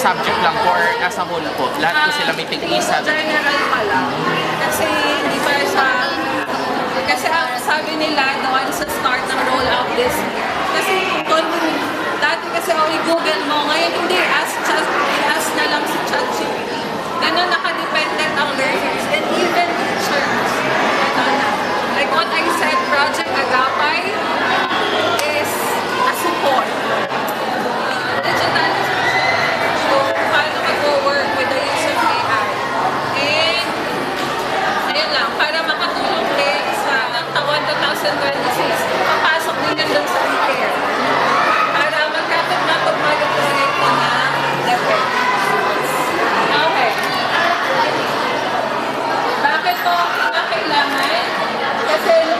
subject lang po or as a whole po? Lahat po sila may tig-isa. General pala. Kasi hindi pa siya... Kasi ang sabi nila, doon sa start ng rollout this week. Kasi dati kasi i-google mo, ngayon hindi, ask